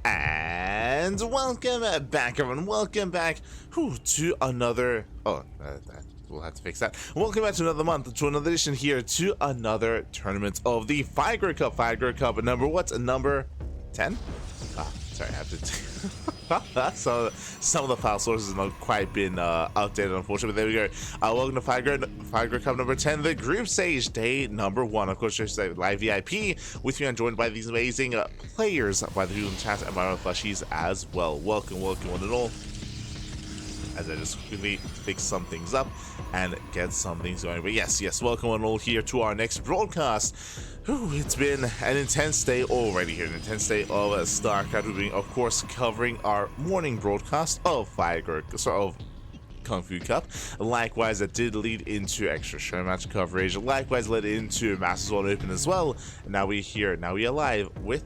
And welcome back, everyone. Welcome back to another. We'll have to fix that. Welcome back to another month, to another edition here, to another tournament of the Figer Cup. Figer Cup number what? Number 10? Sorry, I have to. So some of the file sources have not quite been updated, unfortunately. But there we go. Welcome to Figer Cup number 10, the group stage, day number 1. Of course, just a live VIP with you. I'm joined by these amazing players by the people in the chat and my own plushies as well. Welcome, welcome, one and all. As I just quickly fix some things up and get some things going. But yes, welcome on all here to our next broadcast. Whew, it's been an intense day already here, an intense day of StarCraft. We've been, of course, covering our morning broadcast of Kung Fu Cup. Likewise, that did lead into extra show match coverage. Likewise, led into Masters 1 Open as well. And now we're here, now we are live with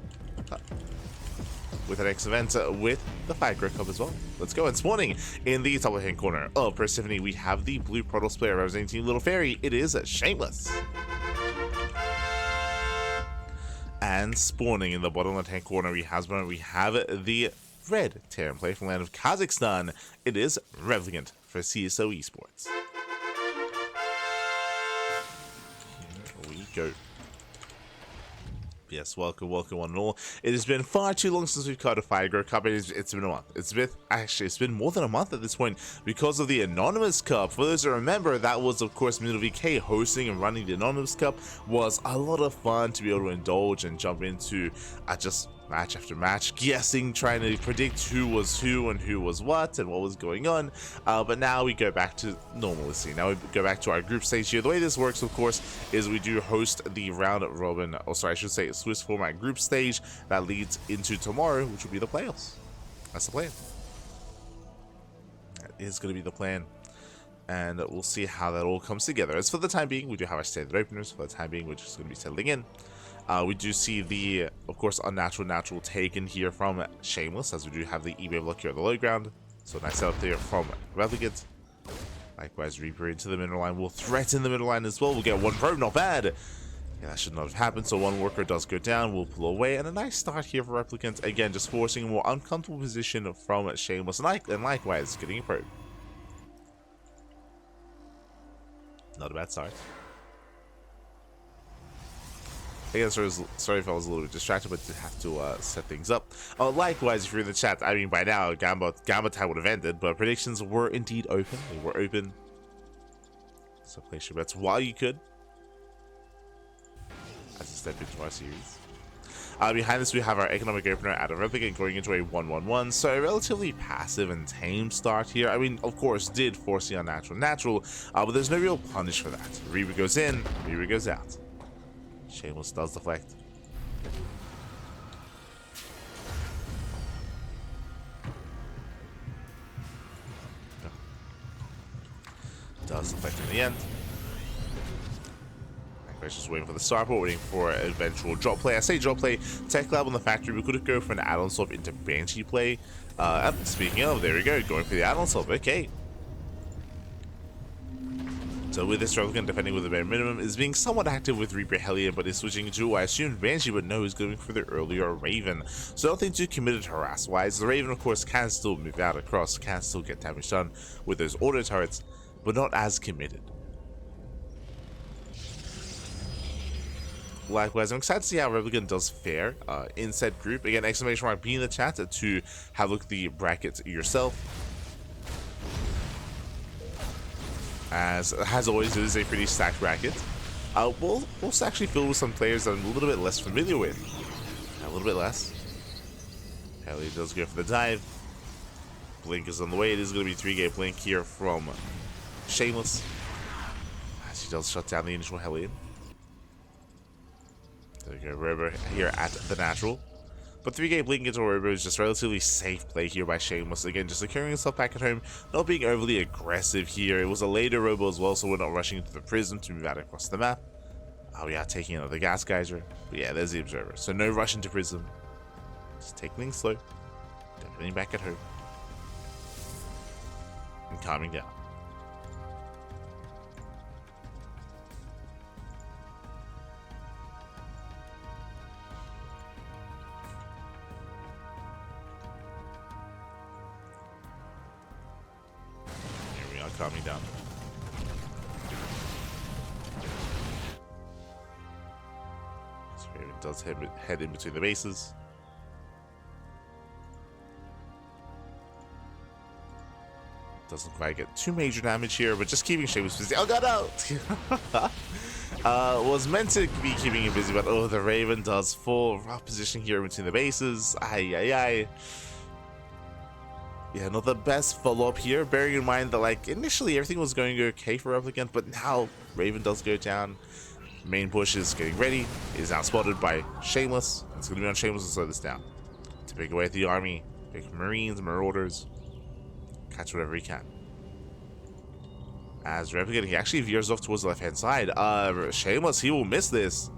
the next event with the Figer Cup as well. Let's go. And this morning, in the top left-hand corner of Persephone, we have the blue Protoss player representing Team Little Fairy. It is Shameless. And spawning in the bottom left-hand corner, we have the red Terran player from the land of Kazakhstan. It is Replicant for CSO Esports. Here we go. Yes, welcome one and all. It has been far too long since we've covered a Figer Cup. It's been a month. It's been more than a month at this point because of the Anonymous Cup. For those who remember, that was of course Middle VK hosting and running the Anonymous Cup. Was a lot of fun to be able to indulge and jump into just match after match, guessing, trying to predict who was who and who was what and what was going on. But now we go back to normalcy. Now we go back to our group stage here. The way this works, of course, is we do host the round robin, or sorry, I should say Swiss format group stage that leads into tomorrow, which will be the playoffs. That's the plan. That is going to be the plan. And we'll see how that all comes together. As for the time being, we do have our standard openers. For the time being, we're just going to be settling in. We do see the, of course, unnatural taken here from Shameless, as we do have the eBay block here at the low ground. So nice setup there from Replicant. Likewise, Reaper into the middle line will threaten the middle line as well. We'll get one probe, not bad. Yeah, that should not have happened. So one worker does go down. We'll pull away, and a nice start here for Replicant. Again, just forcing a more uncomfortable position from Shameless, and likewise getting a probe. Not a bad start. Again, sorry if I was a little bit distracted, but did have to set things up. Likewise, if you're in the chat, I mean, by now, Gamba time would have ended, but predictions were indeed open. They were open. So place your bets while you could. As a step into our series. Behind this, we have our economic opener at a Replicant going into a 1-1-1. So a relatively passive and tame start here. I mean, of course, did force the unnatural, but there's no real punish for that. Reaper goes in, Reaper goes out. Shameless does deflect. Does deflect in the end. Likewise, just waiting for the star port, waiting for an eventual drop play. I say drop play, Tech Lab on the factory. We could go for an add-on swap into Banshee play. Speaking of, there we go, going for the add-on swap. Okay. So with this Replicant defending with the bare minimum, is being somewhat active with Reaper Hellion, but is switching to, I assume, Banshee, but no, he's going for the earlier Raven. So nothing too committed harass-wise. The Raven, of course, can still move out across, can still get damage done with those auto turrets, but not as committed. Likewise, I'm excited to see how Replicant does fare in said group. Again, exclamation mark be in the chat to have a look at the bracket yourself. As always, it is a pretty stacked bracket. We'll actually fill with some players that I'm a little bit less familiar with. A little bit less. Helly does go for the dive. Blink is on the way. It is going to be 3-gate blink here from Shameless. As he does shut down the initial Hellion. There we go, Robo here at the natural. But 3-gate blink into Robo is just relatively safe play here by Shameless. Again, just securing himself back at home, not being overly aggressive here. It was a later Robo as well, so we're not rushing into the Prism to move out across the map. Oh yeah, taking another Gas Geyser. But yeah, there's the Observer. So no rush into Prism. Just taking things slow. Defending back at home. And calming down. calming down. So Raven does head in between the bases. Doesn't quite get too major damage here, but just keeping Shameless busy. Oh god, no! Was meant to be keeping him busy, but oh, the Raven does full rough position here between the bases. Ay, ay, ay. Yeah, not the best follow-up here, bearing in mind that, like, initially everything was going okay for Replicant, but now Raven does go down. Main push is getting ready. It is now spotted by Shameless. It's going to be on Shameless to slow this down. To pick away at the army, pick Marines, Marauders, catch whatever he can. As Replicant, he actually veers off towards the left-hand side. Shameless, he will miss this.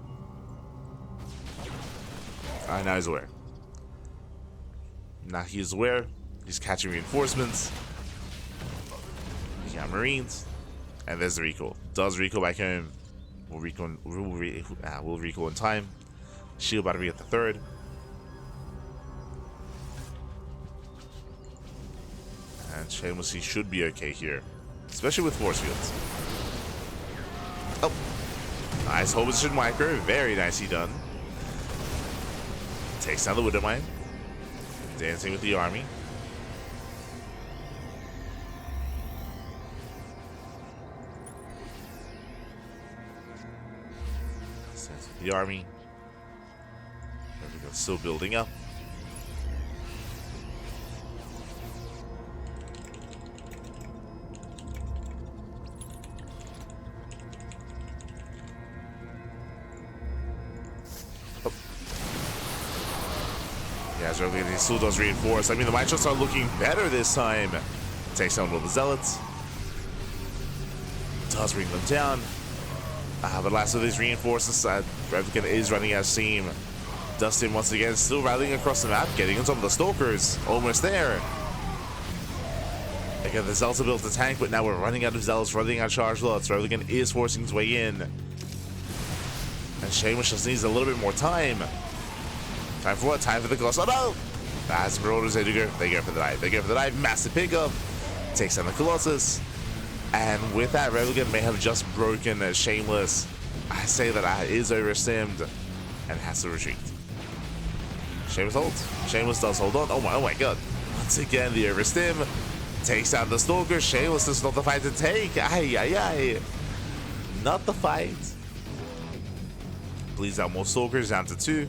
Now he's aware. Now he's aware. He's catching reinforcements. He got Marines. And there's the recall. Does recall back home. We'll recall in time. Shield battery at the third. And Shameless, he should be okay here. Especially with force fields. Oh. Nice hold position micro. Very nicely done. Takes down the Widow Mine. Dancing with the army. Stands with the army. Everything's still building up. Yeah, Replicant still does reinforce. I mean, the mine shots are looking better this time. Takes down one of the zealots. Does bring them down. But last of these reinforces, Replicant is running out of steam. Dustin once again still rallying across the map, getting on some of the stalkers. Almost there. Again, the zealots are built to tank, but now we're running out of zealots, running out of charge lots. Replicant is forcing his way in. And Shameless just needs a little bit more time. Time for what? Time for the Colossus. Oh no! As Marauders, they go for the dive. They go for the dive. Massive pickup. Takes down the Colossus. And with that, Replicant may have just broken Shameless. I say that is overstimmed and has to retreat. Shameless holds. Shameless does hold on. Oh my god. Once again, the overstim takes out the Stalker. Shameless is not the fight to take. Ay, ay, ay. Not the fight. Bleeds out more Stalkers down to 2.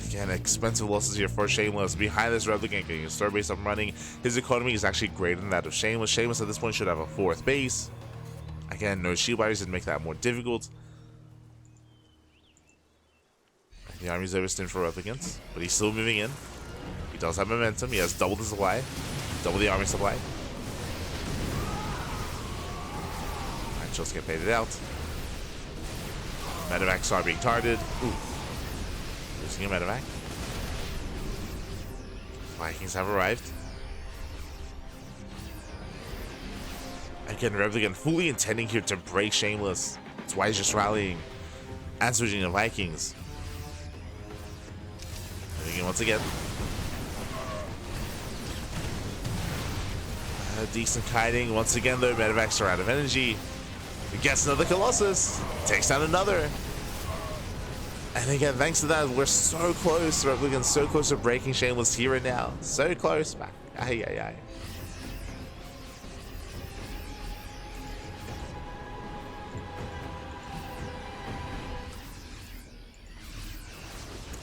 Again, expensive losses here for Shameless. Behind this, Replicant getting his third base up and running. His economy is actually greater than that of Shameless. Shameless at this point should have a 4th base. Again, no shield barriers did make that more difficult. The army's overstimmed for Replicant, but he's still moving in. He does have momentum. He has double the supply, double the army supply. And just get paid out. Medevacs are being targeted. Ooh. Losing a medevac. Vikings have arrived. Again, Replicant fully intending here to break Shameless. That's why he's just rallying and switching to Vikings. Moving in once again. Decent kiting. Once again, though, medevacs are out of energy. He gets another Colossus. Takes down another. And again, thanks to that, we're so close. Replicant's so close to breaking Shameless here and now. So close. Ay, ay, ay.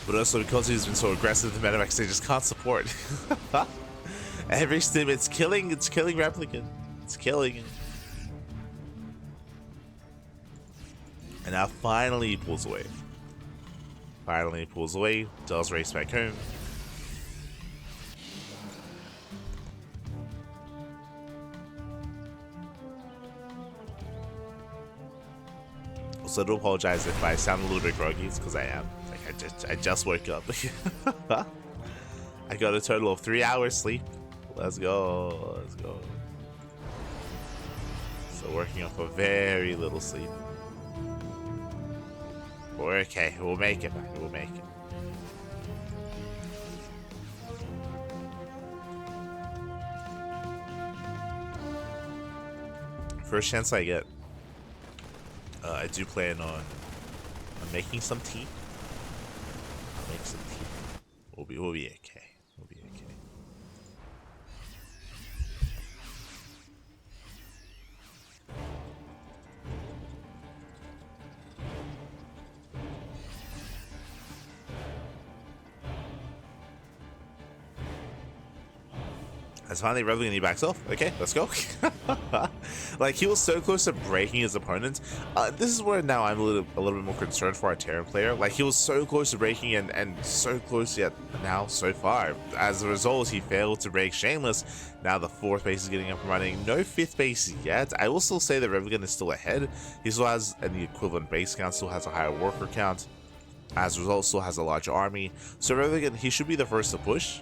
But also because he's been so aggressive, the medevacs they just can't support. Every stim, it's killing Replicant. It's killing him. And now finally he pulls away. Finally pulls away, does race back home. Also, I do apologize if I sound a little bit groggy. It's because I am. Like I just woke up. I got a total of 3 hours sleep. Let's go. Let's go. So working off a very little sleep. We're okay. We'll make it, man. We'll make it. First chance I get, I do plan on making some tea. I'll make some tea. We'll be okay. We'll be okay. That's finally Replicant, he backs off. Okay, let's go. Like, he was so close to breaking his opponent. This is where now I'm a little bit more concerned for our Terran player. Like, he was so close to breaking and so close yet now so far. As a result, he failed to break Shameless. Now the 4th base is getting up and running. No 5th base yet. I will still say that Replicant is still ahead. He still has the equivalent base count, still has a higher worker count. As a result, still has a larger army. So Replicant, he should be the first to push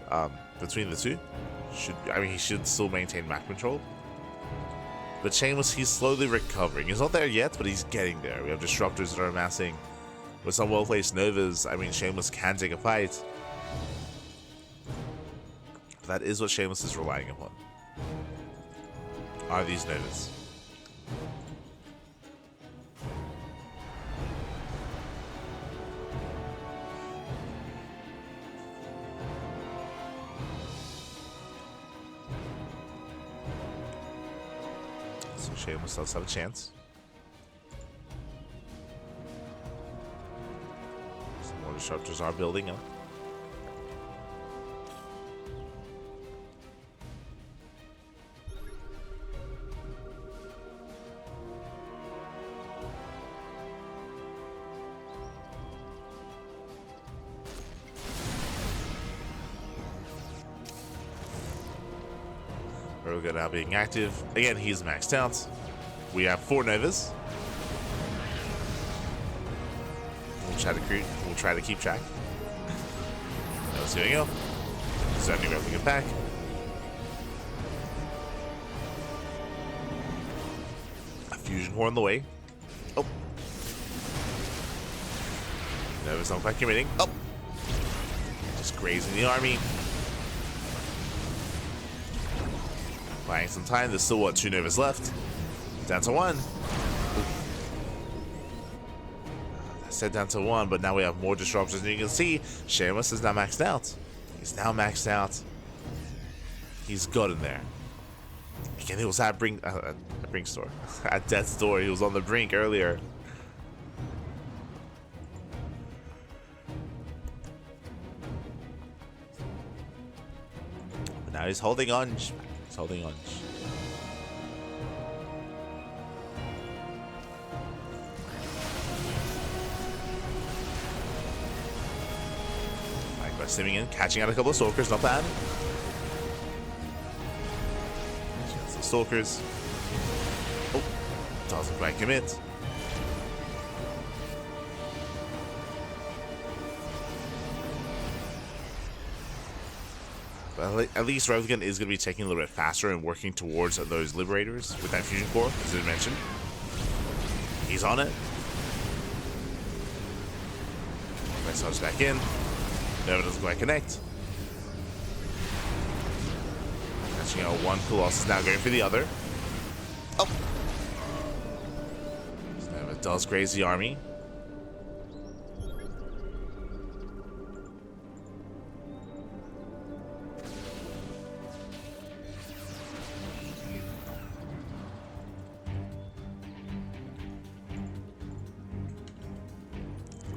between the two. He should still maintain map control. But Shameless, he's slowly recovering. He's not there yet, but he's getting there. We have disruptors that are amassing. With some well-placed Novas, Shameless can take a fight. That is what Shameless is relying upon. Are these Novas? Shameless does have a chance. Some more disruptors are building up. Replicant now being active. Again, he's maxed out. We have 4 Novas. We'll try to keep track. Novas going up. Sending Replicant back. A fusion core on the way. Oh. Novas not quite committing. Oh. Just grazing the army. Buying some time. There's still, what, 2 Novas left. Down to 1. I said down to 1, but now we have more disruptors. And you can see, Shameless is now maxed out. He's now maxed out. He's got in there. Again, he was at Brink's door. At Death's door. He was on the brink earlier. But now he's holding on. He's holding on. Simming in, catching out a couple of stalkers, not bad. Some stalkers. Oh, doesn't quite commit. But at least Replicant is going to be taking a little bit faster and working towards those Liberators with that fusion core, as I mentioned. He's on it. Starts back in. Nova doesn't quite connect. Catching out 1 Colossus, now going for the other. Oh! Nova does graze the army.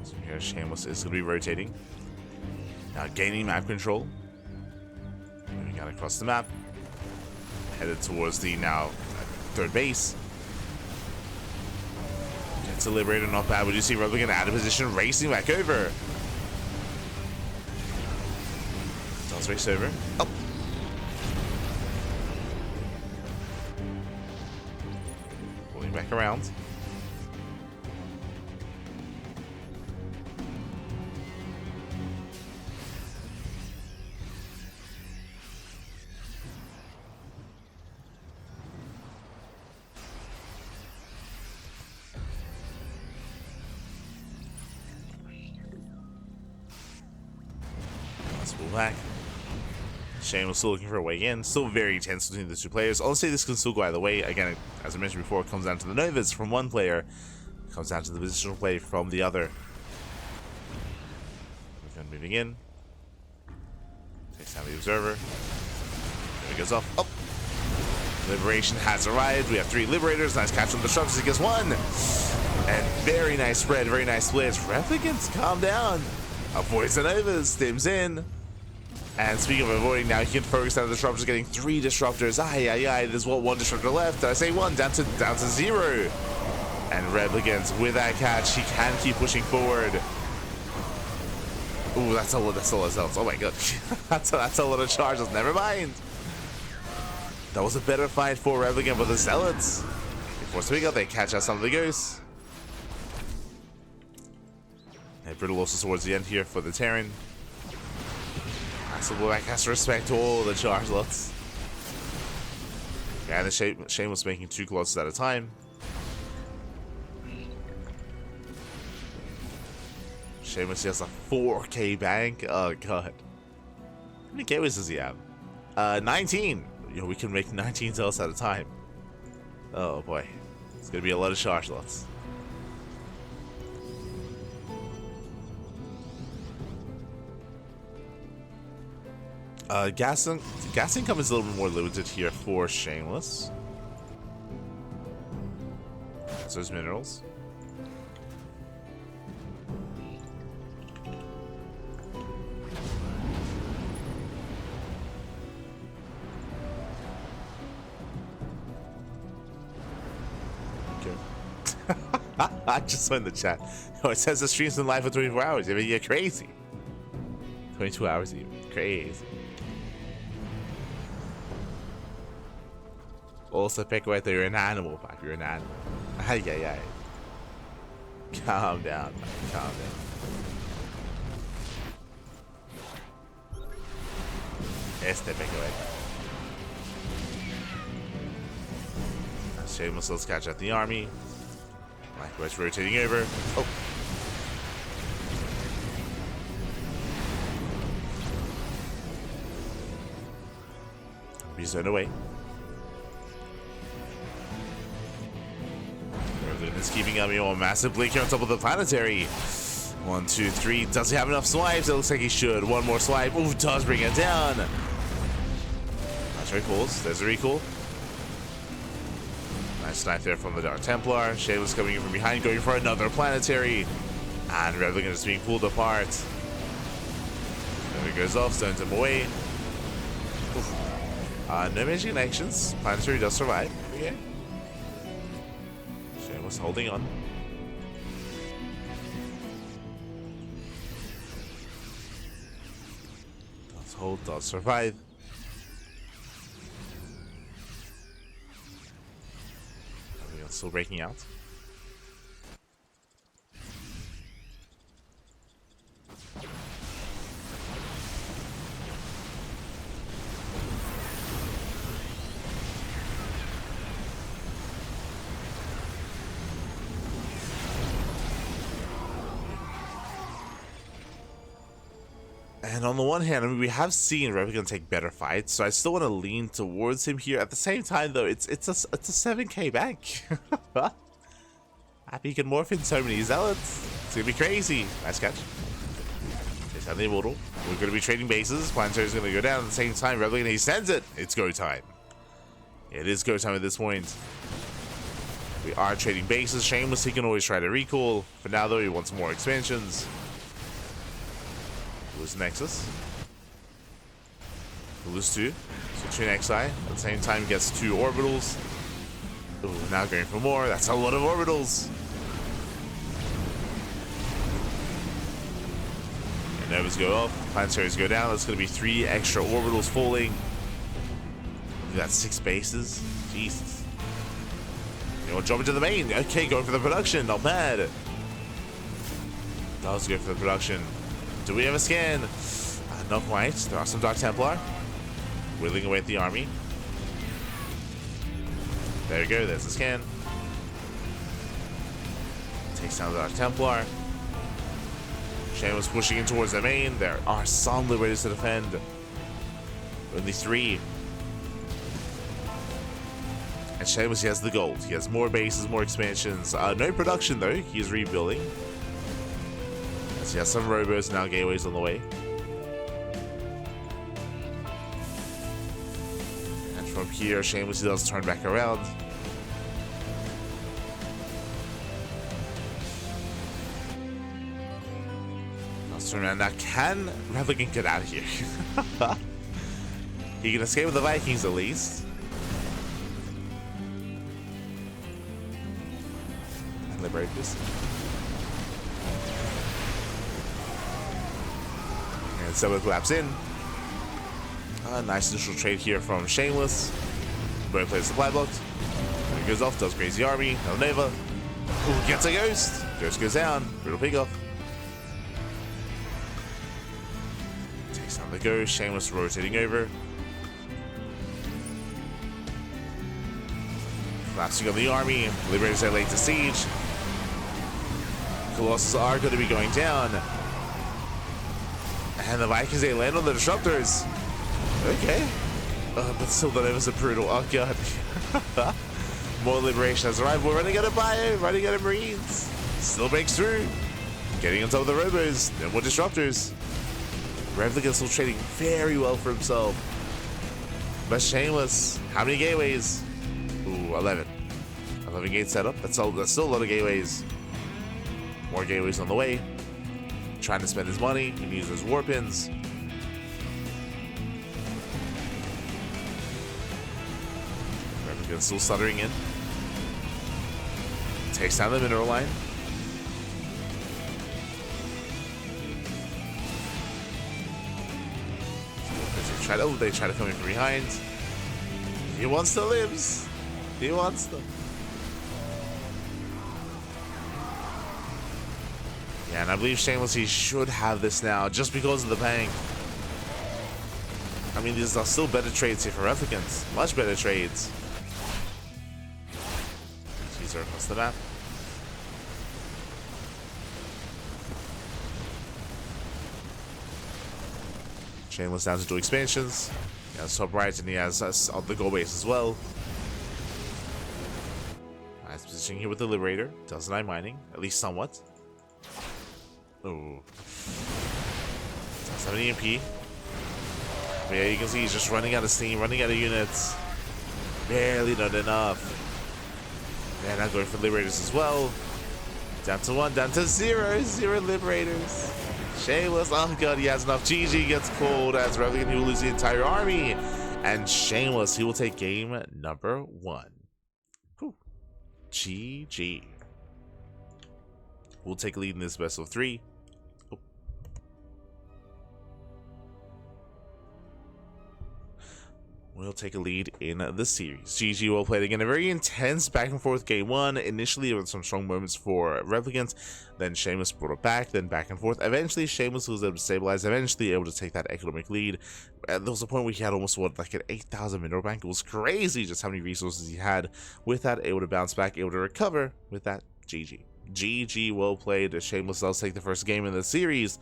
So here, Shameless is going to be rotating. Now gaining map control. Moving out across the map. Headed towards the now 3rd base. Gets a Liberator, not bad. We do see Replicant out of position, racing back over. Does race over. Oh. Pulling back around. Back. Shameless still looking for a way in. Still very tense between the two players. Honestly, this can still go either way. Again, as I mentioned before, it comes down to the Novas from one player. It comes down to the positional play from the other. Moving in. Takes down the Observer. There he goes off. Oh! Liberation has arrived. We have 3 Liberators. Nice catch on the Disruptors. He gets 1. And very nice spread. Very nice splits. Replicants, calm down. Avoids the Novas. Stims in. And speaking of avoiding, now he can focus on the Disruptors, getting 3 Disruptors. There's 1 Disruptor left. Did I say 1? Down to 0. And Replicants, with that catch, he can keep pushing forward. Ooh, that's a lot of cells. Oh my god. that's a lot of charges. Never mind. That was a better fight for Replicant, but the Zealots, before speaking up, they catch out some of the ghosts. And brutal losses towards the end here for the Terran. So Black has to respect all the charge lots. Yeah, and the Shameless making 2 closes at a time. Shameless has a 4K bank. Oh god. How many gateways does he have? 19. You know, we can make 19 cells at a time. Oh boy. It's gonna be a lot of charge lots. Gas income is a little bit more limited here for Shameless. So there's minerals. I just saw in the chat. Oh, it says the stream's been live for 24 hours. I mean, you're crazy. 22 hours even. Crazy. Also, pick right there. You're an animal, Pop. You're an animal. Ay, ay, ay. Calm down, man. Calm down. Pick away. Shameless, let's catch out the army. Likewise, rotating over. Oh. Be zoned away. Is keeping up a massive blink here on top of the planetary. 1, 2, 3. Does he have enough swipes? It looks like he should. 1 more swipe. Ooh, does bring it down. Nice recalls. There's a recall. Nice snipe there from the Dark Templar. Shameless coming in from behind, going for another planetary. And Replicant is being pulled apart. There he goes off, stones him away. No major connections. Planetary does survive. Okay. Shameless holding on. Does hold, does survive. Still breaking out. And on the one hand, I mean, we have seen Replicant take better fights, so I still want to lean towards him here. At the same time, though, it's a 7K bank. Happy you can morph in so many zealots. It's gonna be crazy. Nice catch. Chase out the immortal. We're gonna be trading bases. Planetary is gonna go down at the same time. Replicant, he sends it. It's go time. It is go time at this point. We are trading bases. Shameless, he can always try to recall. For now, though, he wants more expansions. Lose Nexus. Lose 2. So 2 Nexi. At the same time, gets 2 orbitals. Ooh, now going for more. That's a lot of orbitals. And Novas go up. Planetaries go down. That's going to be 3 extra orbitals falling. We got 6 bases. Jesus. You know, jump into the main. Okay, going for the production. Not bad. Let's go for the production. Do we have a scan? Not quite. There are some Dark Templar whittling away at the army. There you go. There's the scan. Takes down the Dark Templar. Shameless pushing in towards the main. There are some Liberators to defend. Only 3. And Shameless, he has the gold. He has more bases, more expansions. No production though. He's rebuilding. As he has some robos now, gateways on the way. And from here, Shameless, he does turn back around. Turn around now. Can Replicant get out of here? He can escape with the Vikings at least. And liberate this. And Sebeth laps in. Nice initial trade here from Shameless. Both plays supply blocked. He goes off, does crazy army. No Neva. Ooh, gets a ghost. Ghost goes down. Brutal pig off. Takes down the ghost. Shameless rotating over. Collapsing on the army. Liberators are late to siege. Colossus are going to be going down. And the Vikings, they land on the disruptors. Okay. But still, the Neva's a brutal. Oh, God. More liberation has arrived. We're running out of bio, running out of Marines. Still breaks through. Getting on top of the robos. No more disruptors. Replicant still trading very well for himself. But Shameless, how many gateways? Ooh, 11. 11 gates set up. That's still a lot of gateways. More gateways on the way. Trying to spend his money. He needs those war pins. Replicant still stuttering in. Takes down the mineral line. They try to come in from behind. He wants the limbs. He wants them. Yeah, and I believe Shameless, he should have this now just because of the bank. I mean, these are still better trades here for Replicants. Much better trades. These are across the map. Shameless down to do expansions. He has top right and he has us on the goal base as well. Nice positioning here with the Liberator. Does 9 mining, at least somewhat. Oh. 70 EMP. But yeah, you can see he's just running out of steam, running out of units. Barely not enough. And now going for Liberators as well. Down to 1, down to 0. 0 Liberators. Shameless, oh god, he has enough. GG gets pulled as Replicant, he will lose the entire army. And Shameless, he will take game number 1. Whew. GG. We'll take a lead in this best of 3. Oh. We'll take a lead in the series. GG well played again. A very intense back and forth game 1. Initially, with some strong moments for Replicant. Then Shameless brought it back and forth. Eventually, Shameless was able to stabilize. Eventually, able to take that economic lead. There was a point where he had almost, what, like an 8,000 mineral bank. It was crazy just how many resources he had. With that, able to bounce back, able to recover. With that, GG. GG well played. Shameless does take the first game in the series.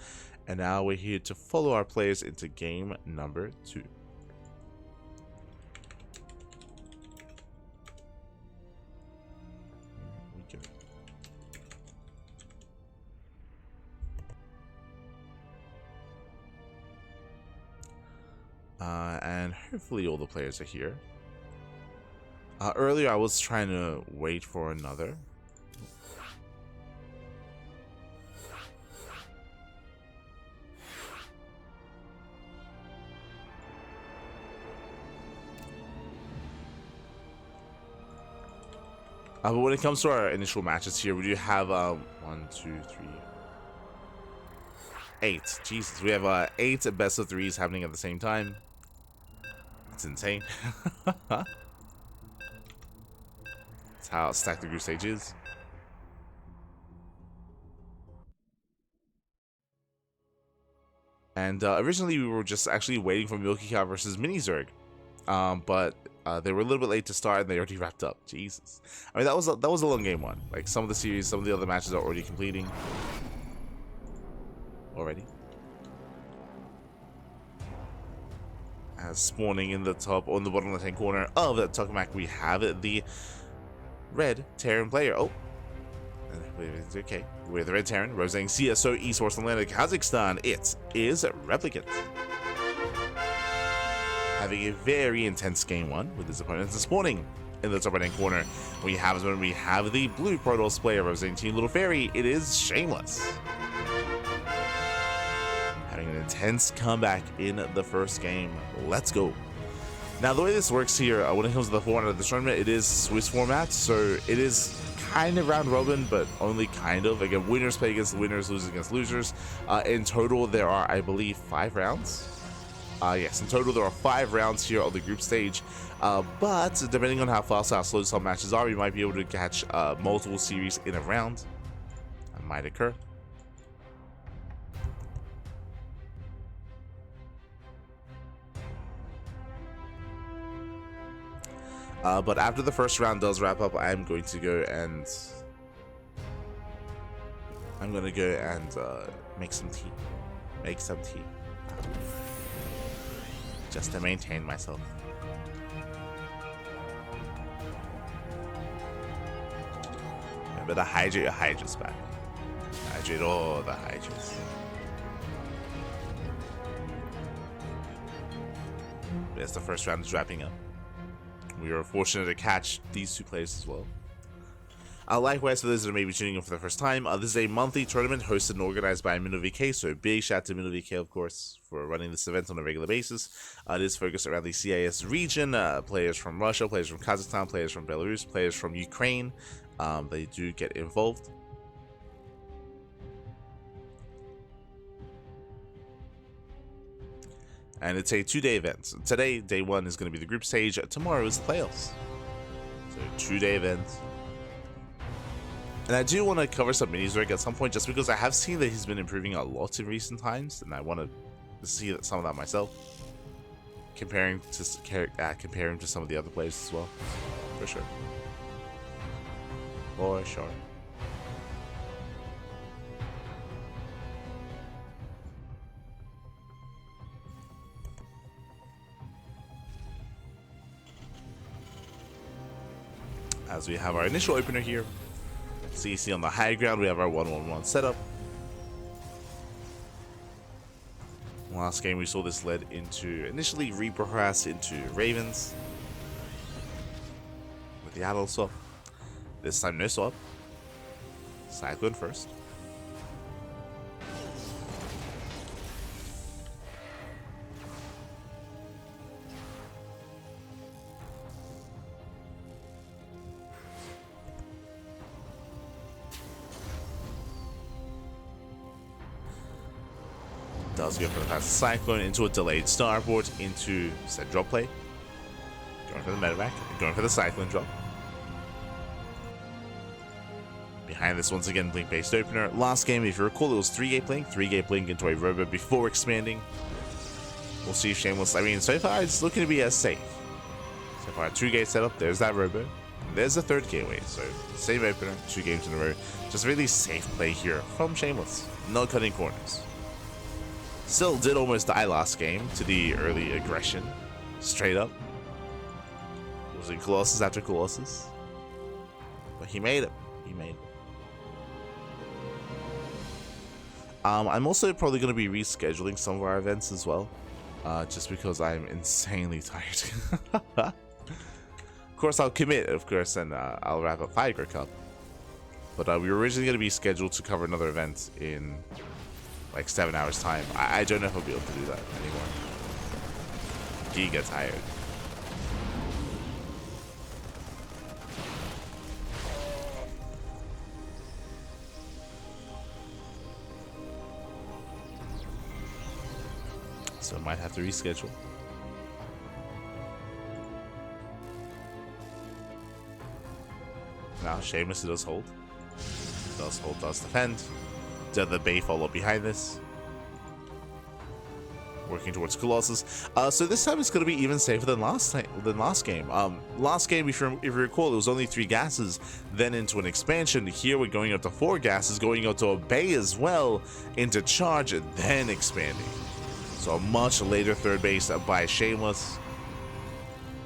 And now we're here to follow our players into game number 2. And hopefully all the players are here. Earlier I was trying to wait for another. But when it comes to our initial matches here, we do have 1, 2, 3, 8. Jesus, we have 8 best of 3s happening at the same time. It's insane. That's how stacked the group stage is. And originally we were just actually waiting for Milky Cow versus Mini Zerg. But they were a little bit late to start and they already wrapped up. Jesus. I mean, that was a long game 1. Like, some of the series, some of the other matches are already completing. Already. spawning in the top, on the bottom left-hand corner of that tokamak, we have the red Terran player. Oh, okay. We're the red Terran, representing CSO Esports Atlantic Kazakhstan. It is Replicant. Having a very intense game one with his opponents and spawning in the top right-hand corner. We have the blue Protoss player representing Team Little Fairy. It is Shameless. Having an intense comeback in the first game. Let's go. Now, the way this works here, when it comes to the format of the tournament, it is Swiss format, so it is kind of round robin, but only kind of. Again, winners play against winners, losers against losers. In total, there are, I believe, 5 rounds. Yes, in total, there are 5 rounds here on the group stage. But depending on how fast or how slow some matches are, we might be able to catch multiple series in a round. That might occur. But after the first round does wrap up, I'm going to go and make some tea. Just to maintain myself. Remember to hydrate your hydras back. Hydrate all the hydras. As the first round is wrapping up, we were fortunate to catch these 2 players as well. Likewise, for those that are maybe tuning in for the first time, this is a monthly tournament hosted and organized by MinoVK, so big shout out to MinoVK, of course, for running this event on a regular basis. It is focused around the CIS region, players from Russia, players from Kazakhstan, players from Belarus, players from Ukraine. They do get involved. And it's a 2-day event. Today, day 1 is going to be the group stage. Tomorrow is the playoffs. So, 2-day event. And I do want to cover some minis at some point, just because I have seen that he's been improving a lot in recent times, and I want to see some of that myself. Comparing to some of the other players as well, for sure. For sure. As we have our initial opener here. So you see on the high ground, we have our 1-1-1 setup. Last game, we saw this led into initially Reaper harass into Ravens with the Adult swap. This time, no swap. Cyclone first. Does go for the pass Cyclone into a delayed starboard into said drop play. Going for the medevac, going for the Cyclone drop. Behind this, once again, blink based opener. Last game, if you recall, it was 3-gate blink into a robo before expanding. We'll see if Shameless, I mean, so far it's looking to be as safe. So far, 2-gate setup, there's that robo. There's the 3rd gateway, so same opener, 2 games in a row. Just really safe play here from Shameless. No cutting corners. Still did almost die last game to the early aggression. Straight up. Losing Colossus after Colossus. But he made it. He made it. I'm also probably going to be rescheduling some of our events as well. Just because I'm insanely tired. Of course, I'll commit, of course, and I'll wrap up Fighter Cup. But we were originally going to be scheduled to cover another event in like 7 hours time. I don't know if I'll be able to do that anymore. Giga tired. So I might have to reschedule. Now Shameless does hold. Does hold, does defend. Does the Bay follow behind this? Working towards Colossus. So this time it's going to be even safer than last game. Last game, if you recall, it was only 3 gases, then into an expansion. Here we're going up to 4 gases, going up to a Bay as well, into charge, and then expanding. So a much later third base by Shameless,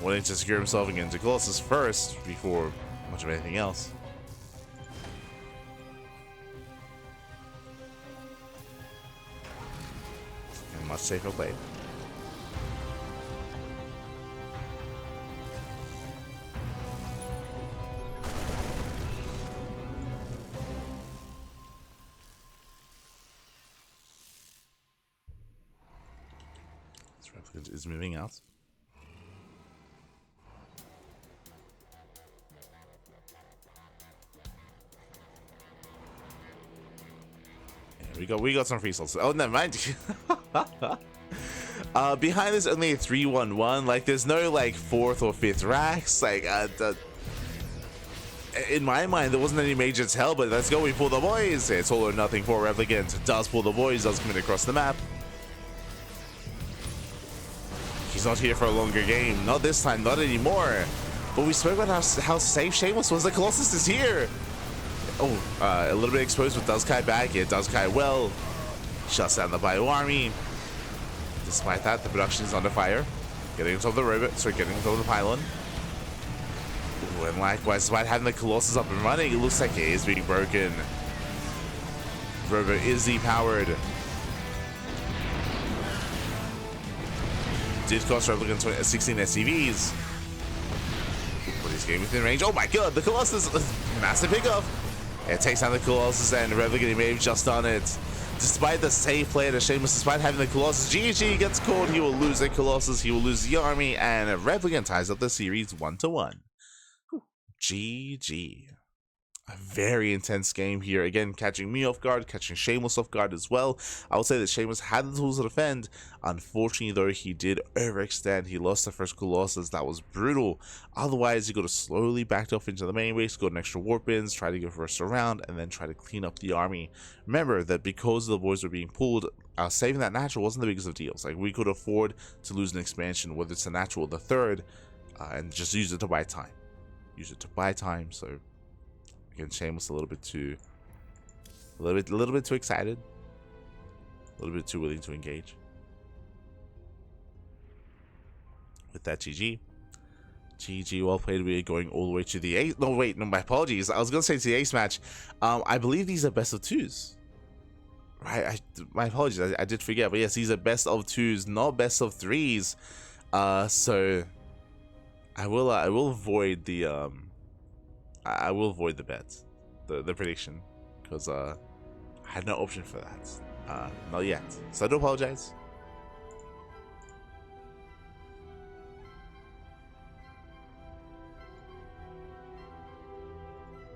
wanting to secure himself against Colossus first before much of anything else. And much safer play. Replicant is moving out. We got some free souls. Oh, never mind. Behind this only a 3-1-1. Like, there's no like 4th or 5th racks. Like, in my mind, there wasn't any major tell. But let's go. We pull the boys. It's all or nothing for Replicant. Does pull the boys. Does commit across the map. He's not here for a longer game. Not this time. Not anymore. But we spoke about how safe Shameless was. The Colossus is here. Oh, a little bit exposed with Ducklings back. It does Kai well. Shuts down the Bio Army. Despite that, the production is under fire. Getting into the robot. Sorry, getting into the pylon. Ooh, and likewise, despite having the Colossus up and running, it looks like it is being broken. Robot is depowered. Did cost Replicant 16 SCVs. But he's getting within range. Oh my god, the Colossus! Massive pickup! It takes down the Colossus and Replicant may have just done it. Despite the safe play to Shameless, despite having the Colossus, GG gets caught. He will lose the Colossus, he will lose the army, and Replicant ties up the series 1-1. GG. A very intense game here. Again, catching me off guard, catching Shameless off guard as well. I would say that Shameless had the tools to defend. Unfortunately, though, he did overextend. He lost the first Colossus. That was brutal. Otherwise, he could have slowly backed off into the main base, got an extra warp ins, try to go first around, and then try to clean up the army. Remember that because the boys were being pulled, saving that natural wasn't the biggest of deals. Like, we could afford to lose an expansion, whether it's a natural or the third, and just use it to buy time. Use it to buy time, so... Again, Shameless a little bit too excited, a little bit too willing to engage. With that, GG, well played. We are going all the way to the ace. No, wait, no, my apologies. I was gonna say to the ace match. I believe these are best of 2s. Right? My apologies. I did forget, but yes, these are best of 2s, not best of 3s. So I will avoid the I will avoid the bet, the prediction, because I had no option for that. Not yet. So I do apologize.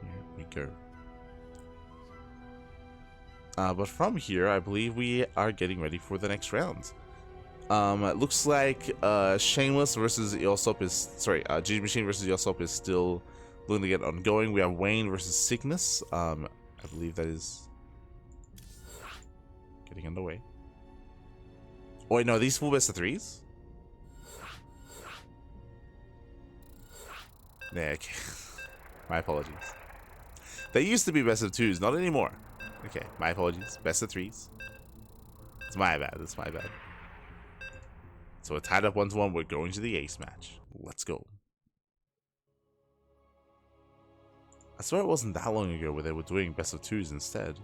Here we go. But from here, I believe we are getting ready for the next round. It looks like Shameless versus Yosop is GG Machine versus Yosop is still looking to get ongoing. We have Wayne versus Sickness. I believe that is getting underway. Oh wait, no, these full best of 3s? Yeah, okay. My apologies. They used to be best of 2s, not anymore. Okay, my apologies. Best of 3s. It's my bad, it's my bad. So we're tied up 1-1, we're going to the ace match. Let's go. I swear it wasn't that long ago where they were doing best of 2s instead.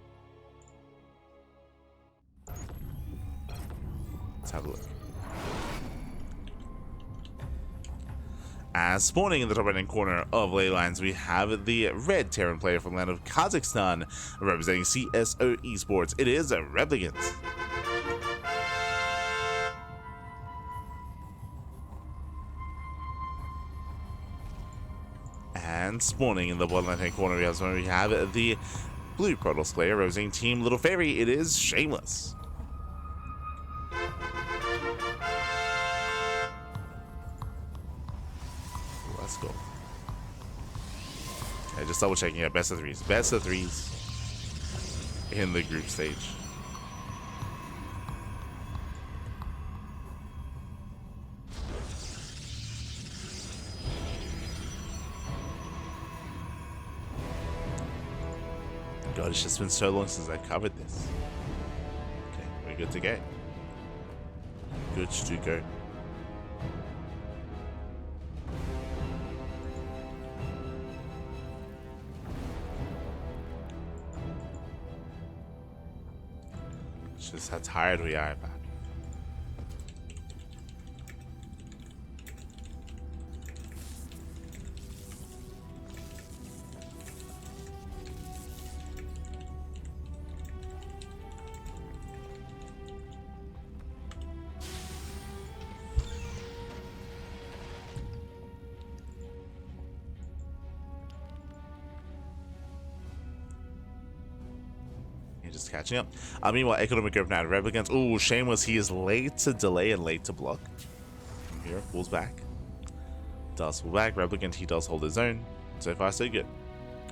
Let's have a look. As spawning in the top right-hand corner of ley lines, we have the red Terran player from the land of Kazakhstan, representing CSO Esports. It is a Replicant. And spawning in the bottom left-hand corner, we have the blue Protoss player representing Team Little Fairy. It is Shameless. Let's go. Okay, just double checking. Yeah, best of 3s. Best of 3s in the group stage. God, it's just been so long since I covered this. Okay, we're good to go. Good to go. Just how tired we are, man. Just catching up. Meanwhile, economic opener at Replicant. Ooh, Shameless. He is late to delay and late to block. From here, pulls back. Does pull back. Replicant, he does hold his own. So far, so good.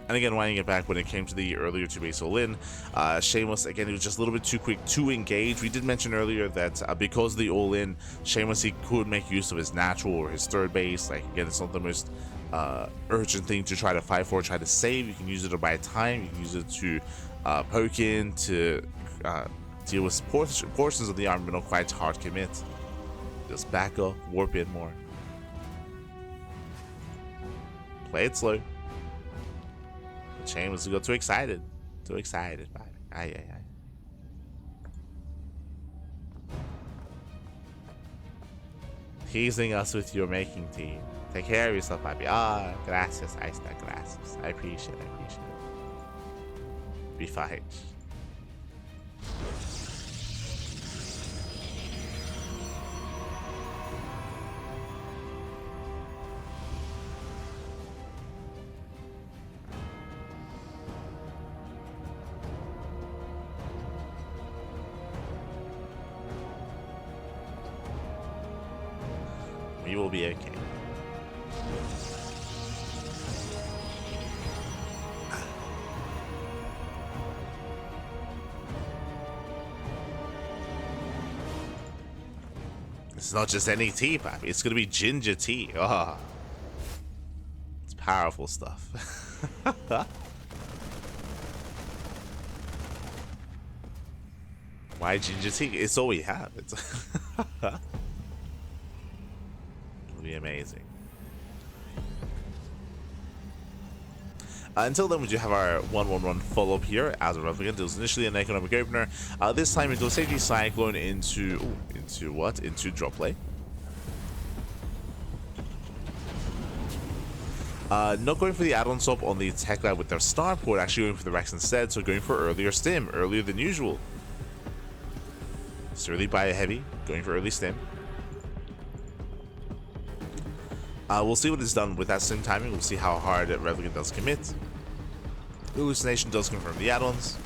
And again, winding it back when it came to the earlier two base all in, Shameless, again, he was just a little bit too quick to engage. We did mention earlier that because of the all in, Shameless, he could make use of his natural or his third base. Like, again, it's not the most urgent thing to try to fight for, try to save. You can use it to buy time. You can use it to poke in, to deal with portions of the army, but not quite hard commit. Just back up, warp in more. Play it slow. Shameless got too excited. Too excited. Aye. Teasing us with your making team. Take care of yourself, baby. Ah, gracias. Ahí está, gracias. I appreciate it. Be fine. We will be okay. It's not just any tea, papi. It's gonna be ginger tea. Oh, it's powerful stuff. Why ginger tea? It's all we have. It's it'll be amazing. Until then, we do have our 1-1-1 follow-up here as a Replicant. It was initially an economic opener. This time into a safety cyclone into what? Into drop play. Not going for the add-on swap on the tech lab with their starport, actually going for the Rex instead, so going for earlier stim, earlier than usual. So early buy a heavy, going for early stim. We'll see what is done with that same timing. We'll see how hard Replicant does commit. Hallucination does confirm the add-ons.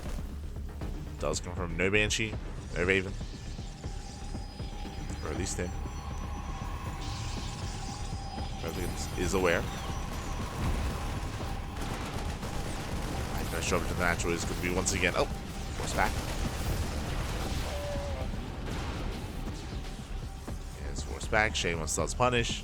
Does confirm no Banshee, no Raven. Or at least him. Replicant is aware. Nice drop into the natural is going to be once again. Oh, force back. Yes, force back. Shameless does punish.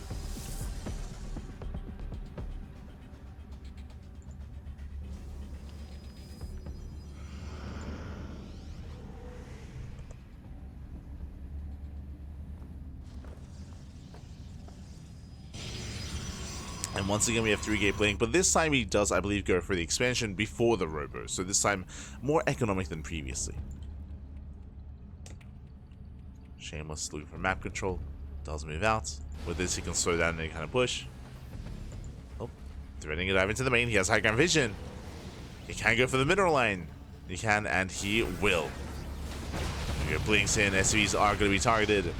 And once again, we have 3-gate playing, but this time he does, I believe, go for the expansion before the robo. So this time, more economic than previously. Shameless looking for map control. Does move out. With this, he can slow down any kind of push. Oh, threading it dive into the main. He has high ground vision. He can go for the mineral line. He can, and he will. Blinks in. SCVs are going to be targeted.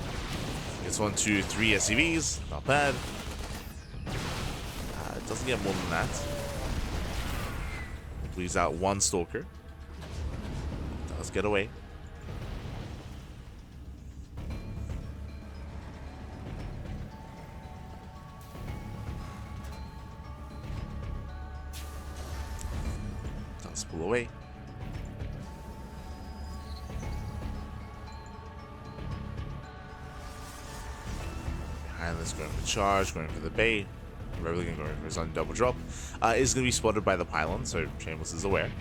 Gets 1, 2, 3 SCVs. Not bad. Doesn't get more than that. Bleeds out 1 Stalker. Does get away. Does pull away. Behind this, going for charge, going for the bait. Replicant going for his own double drop. Is going to be spotted by the pylon, so Shameless is aware.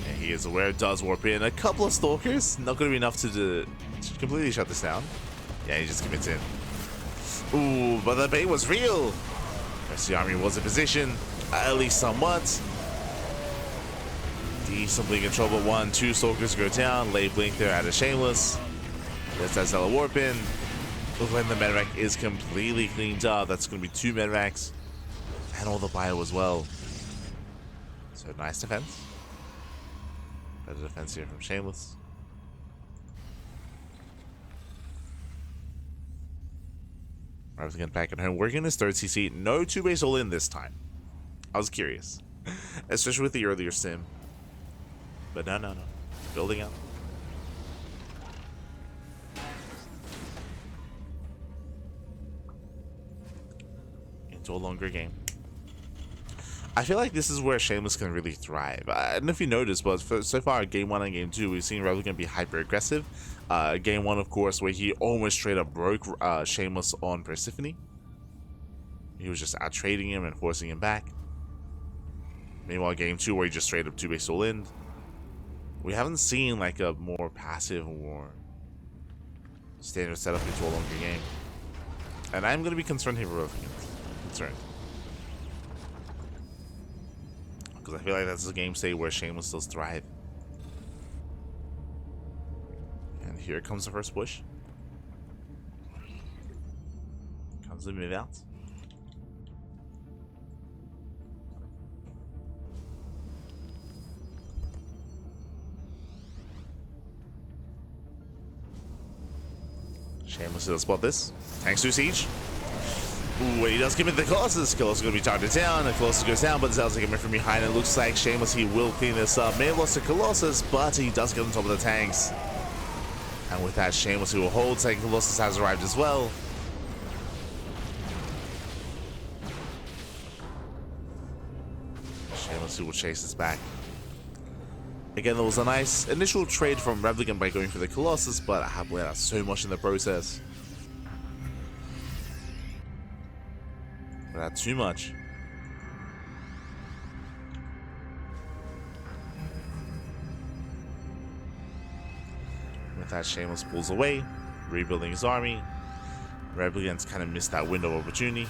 And he is aware, does warp in. A couple of stalkers, not going to be enough to completely shut this down. Yeah, he just commits in. Ooh, but the bait was real. The rest of the army was in position, at least somewhat. Decent blink control, but 1, 2 stalkers go down. Late blink there out of Shameless. There's that Zella warp in. Look like the medevac is completely cleaned up. That's going to be 2 medevacs. And all the bio as well. So nice defense. Better defense here from Shameless. Replicant back at home, working his 3rd CC. No 2-base all in this time. I was curious. Especially with the earlier sim. But no. Building up. Into a longer game. I feel like this is where Shameless can really thrive. I don't know if you noticed, but so far, Game 1 and Game 2, we've seen Replicant be hyper-aggressive. Game 1, of course, where he almost straight up broke Shameless on Persephone. He was just out-trading him and forcing him back. Meanwhile, Game 2, where he just straight up 2-base all in. We haven't seen like a more passive or standard setup into a longer game. And I'm going to be concerned here with Replicant. Concerned. Because I feel like that's a game state where Shameless does thrive. And here comes the first push. Comes the move out. Shameless will spot this. Tanks to siege. Ooh, he does commit the Colossus. Colossus going to be targeted down. The Colossus goes down, but Zell's coming from behind. It looks like Shameless, he will clean this up. May have lost the Colossus, but he does get on top of the tanks. And with that, Shameless, who will hold. Second Colossus has arrived as well. Shameless, who will chase this back. Again, there was a nice initial trade from Replicant by going for the Colossus, but I have let out so much in the process. Not too much. With that, Shameless pulls away, rebuilding his army. Replicant's kind of missed that window of opportunity.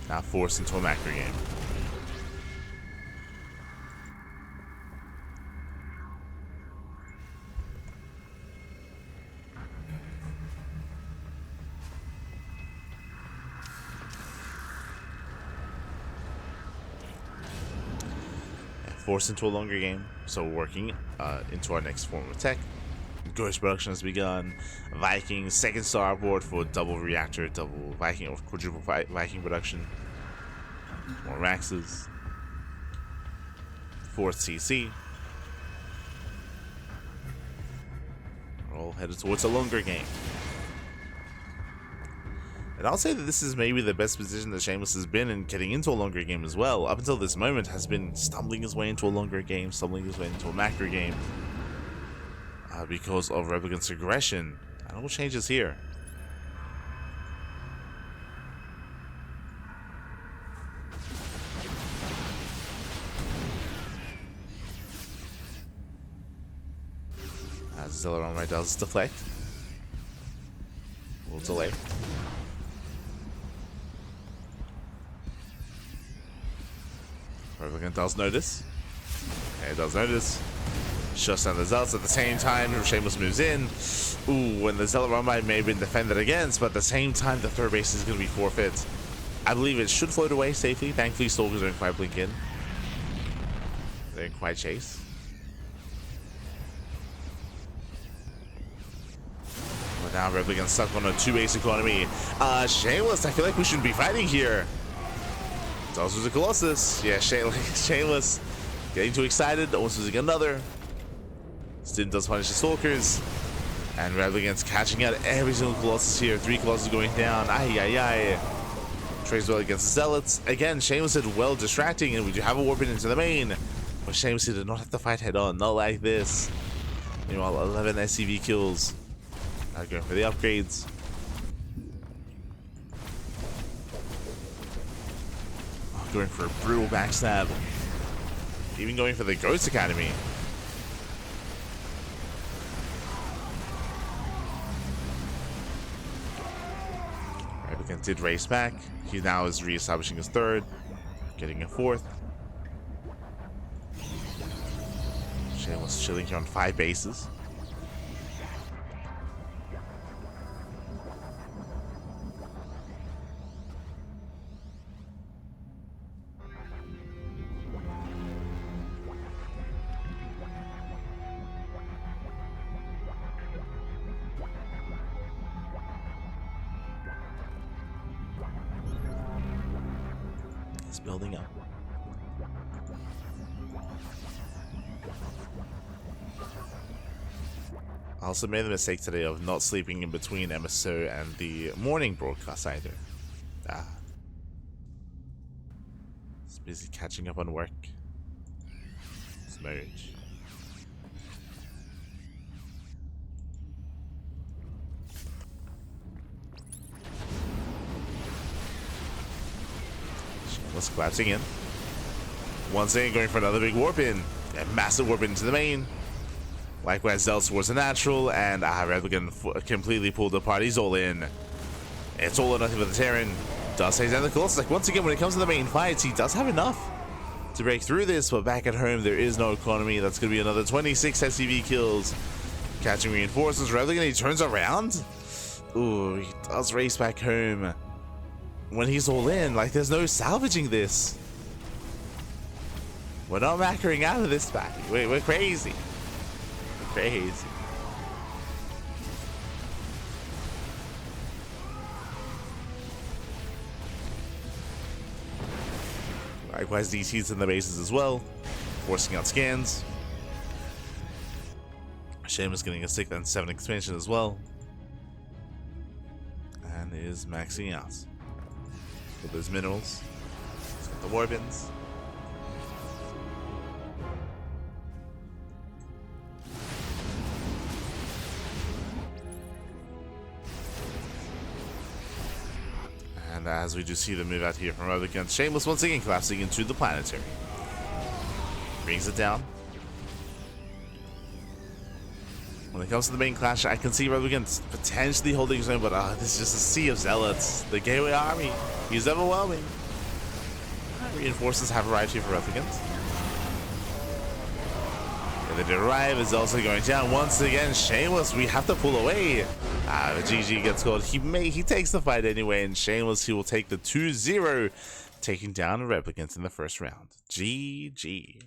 Now forced into a macro game. Forced into a longer game, so working into our next form of tech. Ghost production has begun. Viking, second star aboard for double reactor, double Viking or quadruple Viking production. More maxes. 4th CC. We're all headed towards a longer game. And I'll say that this is maybe the best position that Shameless has been in getting into a longer game as well. Up until this moment has been stumbling his way into a longer game, stumbling his way into a macro game. Because of Replicant's aggression. And all changes here. As Zeller right does deflect. A little delay. Replicant does notice. Yeah, it does notice. Shuts down the Zealots at the same time. Shameless moves in. Ooh, and the Zealot Rumbai may have been defended against, but at the same time, the 3rd base is going to be forfeit. I believe it should float away safely. Thankfully, Stalkers don't quite blink in. They don't quite chase. But now Replicant's stuck on a 2-base economy. Shameless, I feel like we shouldn't be fighting here. It's also the Colossus. Yeah, Shameless getting too excited, almost losing another. Stin does punish the Stalkers. And Replicant's catching out every single Colossus here. 3 Colossus going down. Ay. Trades well against the Zealots. Again, Shameless did well distracting, and we do have a warp into the main. But Shameless did not have to fight head on, not like this. Meanwhile, 11 SCV kills. Now going for the upgrades. Going for a brutal backstab. even going for the Ghost Academy. Replicant did race back. He now is re-establishing his third, getting a fourth. Shameless chilling here on 5 bases. It's building up. I also made the mistake today of not sleeping in between MSO and the morning broadcast either. Just busy catching up on work. Smooch. Shameless collapsing in. Once again going for another big warp in. A massive warp into the main. Likewise, Zell towards the natural, and Replicant completely pulled apart. He's all in. It's all or nothing for the Terran. Does take down the Colossus. Like, once again, when it comes to the main fights, he does have enough to break through this, but back at home, there is no economy. That's going to be another 26 SCV kills. Catching reinforcements. Replicant, he turns around. Ooh, he does race back home. When he's all in, like, there's no salvaging this. We're not macroing out of this back. We're crazy. Crazy. Likewise, DT's in the bases as well, forcing out scans. Shameless getting a 6 and 7 expansion as well, and is maxing out with those minerals. He's got the warbins. And as we do see the move out here from Replicant, Shameless once again collapsing into the planetary. Brings it down. When it comes to the main clash, I can see Replicant potentially holding his own, but this is just a sea of zealots. The Gateway Army, he's overwhelming. Reinforcements have arrived here for Replicant. And they did arrive, is also going down once again. Shameless, we have to pull away. The GG gets called. He takes the fight anyway, and Shameless, he will take the 2-0, taking down Replicant in the first round. GG.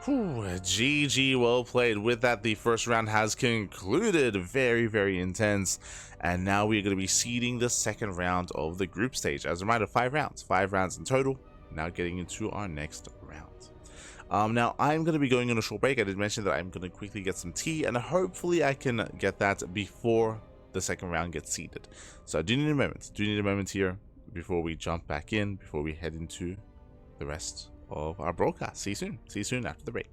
Whew, GG, well played. With that, the first round has concluded. Very, very intense. And now we're going to be seeding the second round of the group stage. As a reminder, 5 rounds. 5 rounds in total. Now getting into our next round. Now I'm going to be going on a short break. I did mention that I'm going to quickly get some tea, and hopefully I can get that before the second round gets seeded. So I do need a moment here before we jump back in, before we head into the rest of our broadcast. See you soon after the break.